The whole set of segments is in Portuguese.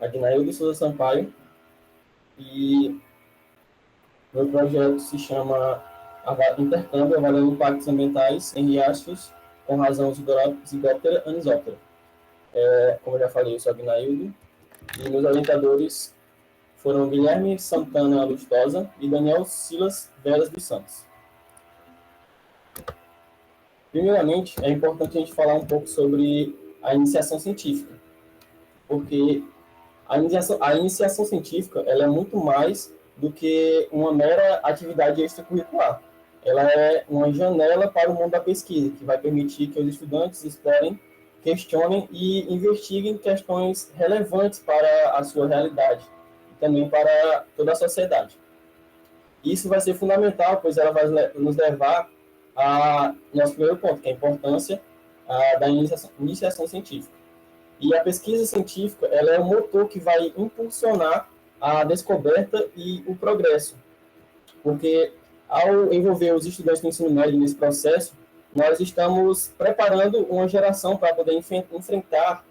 Agnaildo Souza Sampaio, e meu projeto se chama Intercâmbio Avaliando Impactos Ambientais em Riachos com Razão Zigóptera Anisóptera. Como eu já falei, eu sou Agnaildo, e meus orientadores foram Guilherme Santana Lustosa e Daniel Silas Veras dos Santos. Primeiramente, é importante a gente falar um pouco sobre a iniciação científica, porque a iniciação científica ela é muito mais do que uma mera atividade extracurricular. Ela é uma janela para o mundo da pesquisa, que vai permitir que os estudantes explorem, questionem e investiguem questões relevantes para a sua realidade e também para toda a sociedade. Isso vai ser fundamental, pois ela vai nos levar a nosso primeiro ponto, que é a importância da iniciação científica. E a pesquisa científica ela é o motor que vai impulsionar a descoberta e o progresso, porque ao envolver os estudantes do ensino médio nesse processo, nós estamos preparando uma geração para poder enfrentar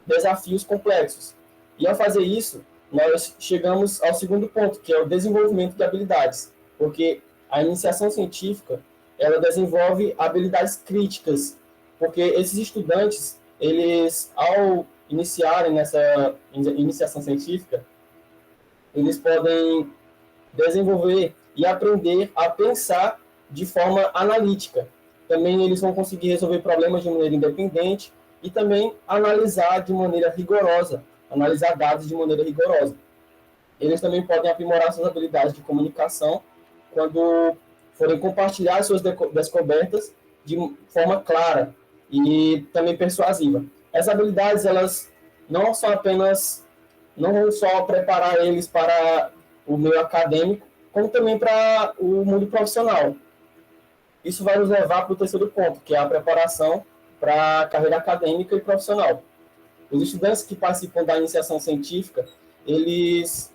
desafios complexos. E ao fazer isso, nós chegamos ao segundo ponto, que é o desenvolvimento de habilidades, porque a iniciação científica ela desenvolve habilidades críticas, porque esses estudantes eles, ao iniciarem nessa iniciação científica, eles podem desenvolver e aprender a pensar de forma analítica. Também eles vão conseguir resolver problemas de maneira independente e também analisar de maneira rigorosa, analisar dados de maneira rigorosa. Eles também podem aprimorar suas habilidades de comunicação quando forem compartilhar suas descobertas de forma clara e também persuasiva. Essas habilidades, elas não vão só preparar eles para o meio acadêmico, como também para o mundo profissional. Isso vai nos levar para o terceiro ponto, que é a preparação para a carreira acadêmica e profissional. Os estudantes que participam da iniciação científica, eles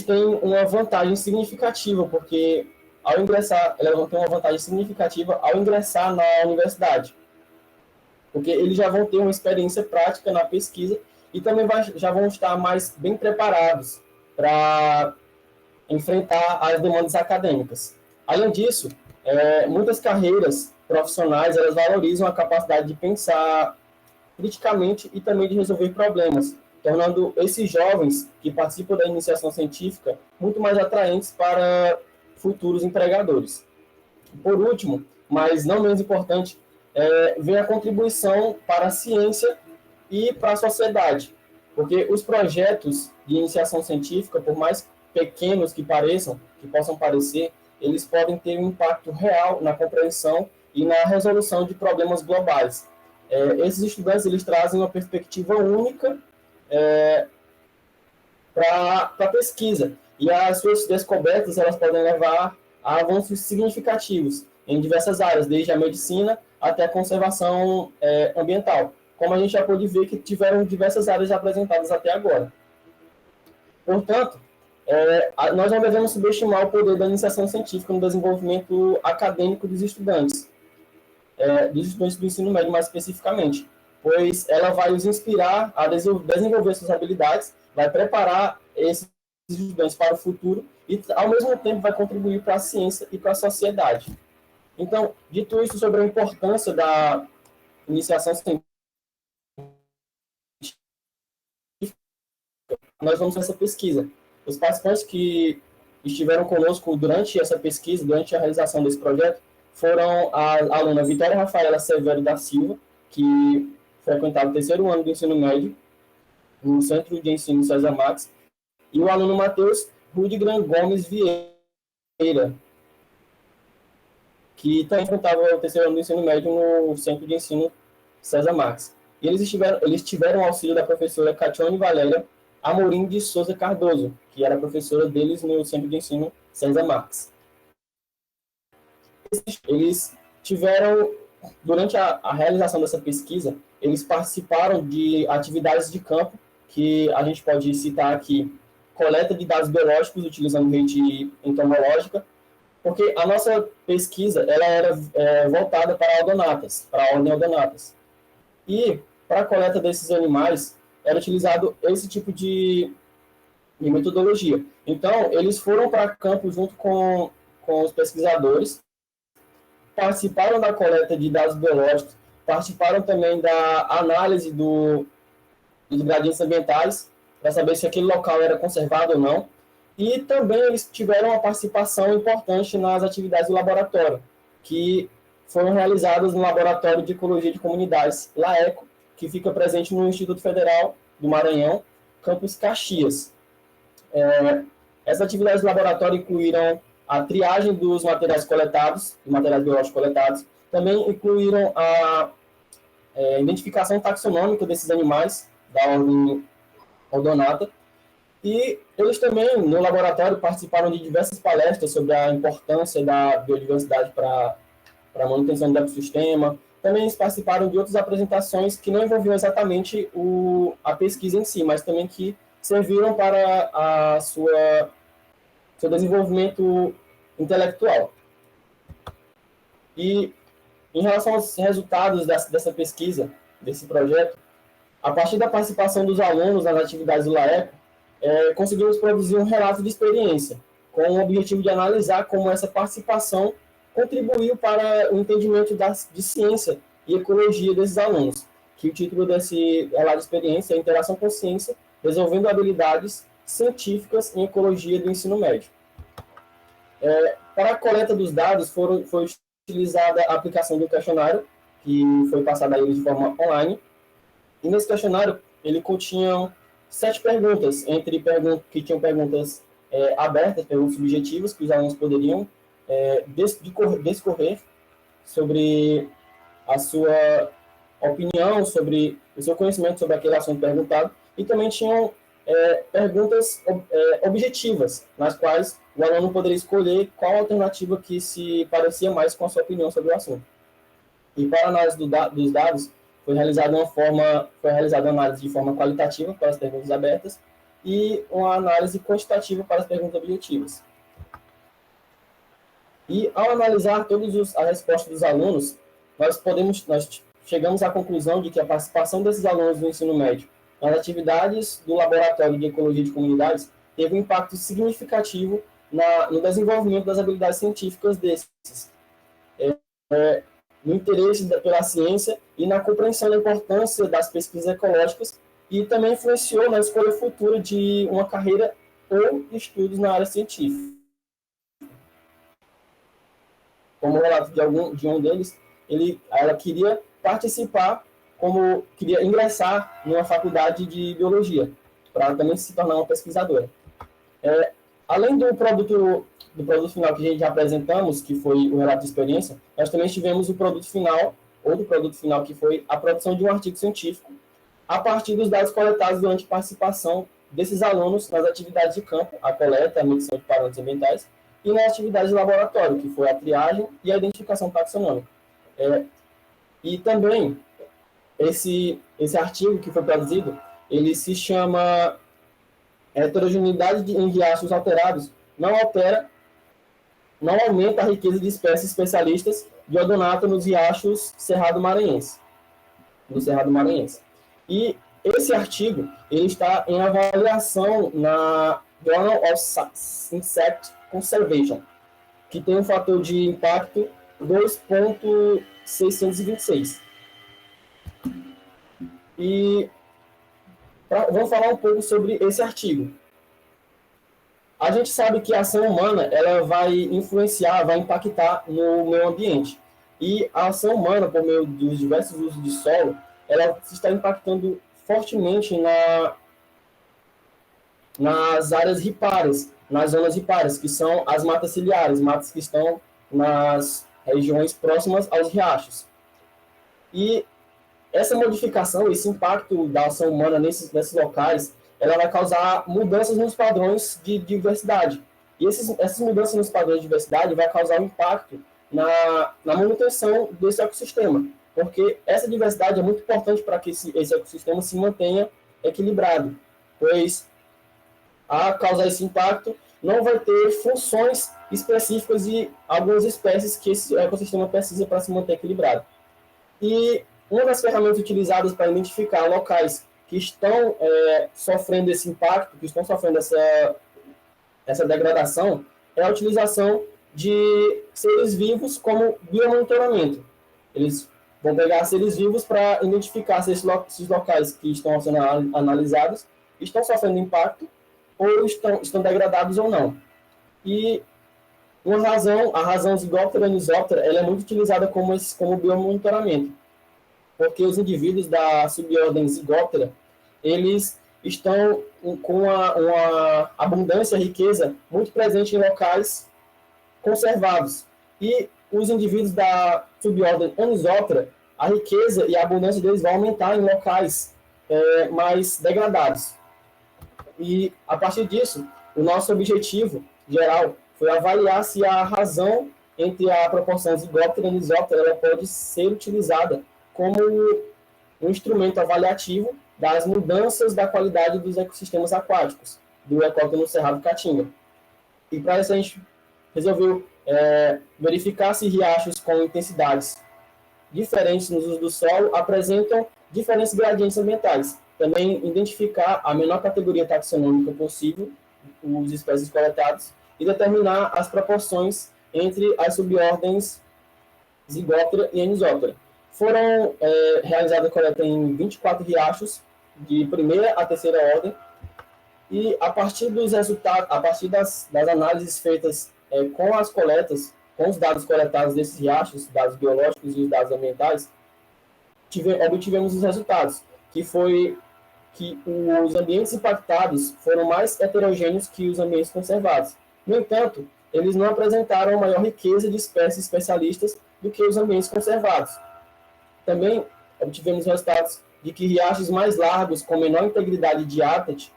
têm uma vantagem significativa, porque elas vão ter uma vantagem significativa ao ingressar na universidade, porque eles já vão ter uma experiência prática na pesquisa e também já vão estar mais bem preparados para enfrentar as demandas acadêmicas. Além disso, muitas carreiras profissionais elas valorizam a capacidade de pensar criticamente e também de resolver problemas, tornando esses jovens que participam da iniciação científica muito mais atraentes para futuros empregadores. Por último, mas não menos importante, vem a contribuição para a ciência e para a sociedade, porque os projetos de iniciação científica, por mais pequenos que possam parecer, eles podem ter um impacto real na compreensão e na resolução de problemas globais. Esses estudantes eles trazem uma perspectiva única para a pesquisa, e as suas descobertas elas podem levar a avanços significativos em diversas áreas, desde a medicina até a conservação ambiental, como a gente já pôde ver que tiveram diversas áreas apresentadas até agora. Portanto, nós não devemos subestimar o poder da iniciação científica no desenvolvimento acadêmico dos estudantes do ensino médio mais especificamente, pois ela vai os inspirar a desenvolver suas habilidades, vai preparar esses estudantes para o futuro e, ao mesmo tempo, vai contribuir para a ciência e para a sociedade. Então, dito isso sobre a importância da iniciação científica, nós vamos nessa pesquisa. Os participantes que estiveram conosco durante essa pesquisa, durante a realização desse projeto, foram a aluna Vitória Rafaela Severo da Silva, que frequentava o terceiro ano do ensino médio no Centro de Ensino César Marx, e o aluno Matheus Rudgran Gomes Vieira, que também frequentava o terceiro ano do ensino médio no Centro de Ensino César Marx. E eles tiveram o auxílio da professora Catione Valéria Amorim de Souza Cardoso, que era professora deles no Centro de Ensino César Marx. Eles tiveram, durante a realização dessa pesquisa, eles participaram de atividades de campo, que a gente pode citar aqui, coleta de dados biológicos utilizando rede entomológica, porque a nossa pesquisa ela era voltada para algonatas, para a ordem algonatas. E para a coleta desses animais, era utilizado esse tipo de metodologia. Então, eles foram para campo junto com os pesquisadores, participaram da coleta de dados biológicos, participaram também da análise dos gradientes ambientais, para saber se aquele local era conservado ou não, e também eles tiveram uma participação importante nas atividades do laboratório, que foram realizadas no Laboratório de Ecologia de Comunidades, LAECO, que fica presente no Instituto Federal do Maranhão, campus Caxias. Essas atividades do laboratório incluíram a triagem dos materiais coletados, materiais biológicos coletados, também incluíram a identificação taxonômica desses animais, da ordem Odonata, e eles também, no laboratório, participaram de diversas palestras sobre a importância da biodiversidade para a manutenção do ecossistema. Também eles participaram de outras apresentações que não envolviam exatamente a pesquisa em si, mas também que serviram para seu desenvolvimento intelectual. E, em relação aos resultados dessa pesquisa, desse projeto, a partir da participação dos alunos nas atividades do LAECO, conseguimos produzir um relato de experiência, com o objetivo de analisar como essa participação contribuiu para o entendimento de ciência e ecologia desses alunos, que o título desse relato de experiência é Interação com Ciência, desenvolvendo habilidades científicas em ecologia do ensino médio. Para a coleta dos dados, foi utilizada a aplicação do questionário, que foi passado a eles de forma online, e nesse questionário ele continha 7 perguntas, que tinham perguntas abertas, perguntas subjetivas, que os alunos poderiam discorrer sobre a sua opinião, sobre o seu conhecimento sobre aquele assunto perguntado, e também tinham perguntas objetivas, nas quais o aluno poderia escolher qual alternativa que se parecia mais com a sua opinião sobre o assunto. E para a análise dos dados, foi realizada uma análise de forma qualitativa para as perguntas abertas e uma análise quantitativa para as perguntas objetivas. E ao analisar todas as respostas dos alunos, nós chegamos à conclusão de que a participação desses alunos do ensino médio nas atividades do Laboratório de Ecologia de Comunidades teve um impacto significativo no desenvolvimento das habilidades científicas desses, no interesse pela ciência e na compreensão da importância das pesquisas ecológicas, e também influenciou na escolha futura de uma carreira ou estudos na área científica. Como relato de um deles, ela queria participar, queria ingressar numa faculdade de biologia, para também se tornar uma pesquisadora. Além do produto final que a gente já apresentamos, que foi o relato de experiência, nós também tivemos outro produto final, que foi a produção de um artigo científico, a partir dos dados coletados durante a participação desses alunos nas atividades de campo, a coleta, a medição de parâmetros ambientais, e nas atividades de laboratório, que foi a triagem e a identificação taxonômica. E também, esse artigo que foi produzido, ele se chama Heterogeneidade em riachos alterados não aumenta a riqueza de espécies especialistas de odonata nos riachos no Cerrado Maranhense. E esse artigo ele está em avaliação na Journal of Insect Conservation, que tem um fator de impacto 2.626. E vamos falar um pouco sobre esse artigo. A gente sabe que a ação humana ela vai influenciar, vai impactar no meio ambiente. E a ação humana, por meio dos diversos usos de solo, ela está impactando fortemente nas áreas ripárias, nas zonas ripárias, que são as matas ciliares, matas que estão nas regiões próximas aos riachos. E essa modificação, esse impacto da ação humana nesses locais, ela vai causar mudanças nos padrões de diversidade. E essas mudanças nos padrões de diversidade vai causar um impacto na manutenção desse ecossistema, porque essa diversidade é muito importante para que esse ecossistema se mantenha equilibrado, pois a causar esse impacto não vai ter funções específicas e algumas espécies que esse ecossistema precisa para se manter equilibrado. E uma das ferramentas utilizadas para identificar locais que estão sofrendo esse impacto, que estão sofrendo essa degradação, é a utilização de seres vivos como biomonitoramento. Eles vão pegar seres vivos para identificar se esses locais que estão sendo analisados estão sofrendo impacto ou estão degradados ou não. E a razão Zygoptera anisoptera, ela é muito utilizada como biomonitoramento, porque os indivíduos da subordem Zygoptera, eles estão com uma abundância, riqueza muito presente em locais conservados. E os indivíduos da subordem Anisoptera, a riqueza e a abundância deles vão aumentar em locais mais degradados. E, a partir disso, o nosso objetivo geral foi avaliar se a razão entre a proporção Zygoptera e Anisoptera ela pode ser utilizada como um instrumento avaliativo das mudanças da qualidade dos ecossistemas aquáticos do ecótono Cerrado Caatinga. E para isso a gente resolveu verificar se riachos com intensidades diferentes no uso do solo apresentam diferentes gradientes ambientais. Também identificar a menor categoria taxonômica possível, os espécies coletadas, e determinar as proporções entre as subordens Zygoptera e Anisoptera. Foram realizadas a coleta em 24 riachos, de primeira a terceira ordem, e a partir dos resultados, a partir das análises feitas com as coletas, com os dados coletados desses riachos, dados biológicos e os dados ambientais, obtivemos os resultados, que foi que os ambientes impactados foram mais heterogêneos que os ambientes conservados. No entanto, eles não apresentaram maior riqueza de espécies especialistas do que os ambientes conservados. Também obtivemos resultados de que riachos mais largos, com menor integridade de hábitat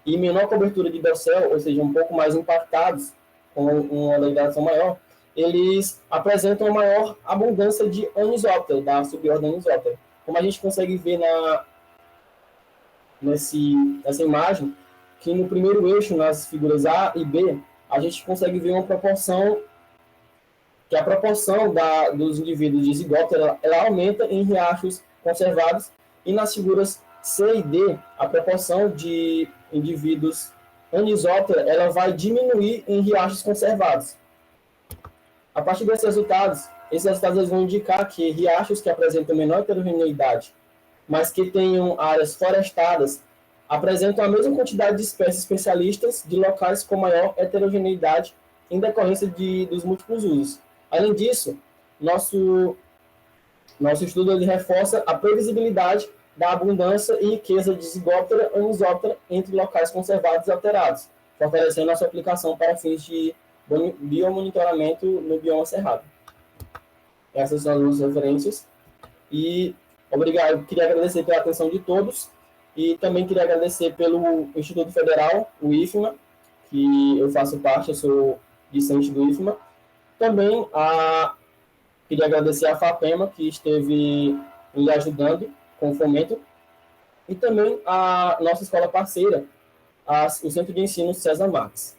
e menor cobertura de dossel, ou seja, um pouco mais impactados, com uma degradação maior, eles apresentam uma maior abundância de Anisoptera, da subordem Anisoptera. Como a gente consegue ver nessa imagem, que no primeiro eixo, nas figuras A e B, a gente consegue ver uma proporção, que a proporção dos indivíduos de Zygoptera ela aumenta em riachos conservados, e nas figuras C e D, a proporção de indivíduos Anisoptera ela vai diminuir em riachos conservados. A partir desses resultados eles vão indicar que riachos que apresentam menor heterogeneidade, mas que tenham áreas florestadas, apresentam a mesma quantidade de espécies especialistas de locais com maior heterogeneidade em decorrência dos múltiplos usos. Além disso, nosso estudo ele reforça a previsibilidade da abundância e riqueza de Zygoptera e Anisoptera entre locais conservados e alterados, fortalecendo a sua aplicação para fins de biomonitoramento no bioma cerrado. Essas são as nossas referências. E obrigado, queria agradecer pela atenção de todos e também queria agradecer pelo Instituto Federal, o IFMA, que eu faço parte, eu sou discente do IFMA. Também queria agradecer a FAPEMA, que esteve me ajudando com o fomento, e também a nossa escola parceira, o Centro de Ensino César Marques.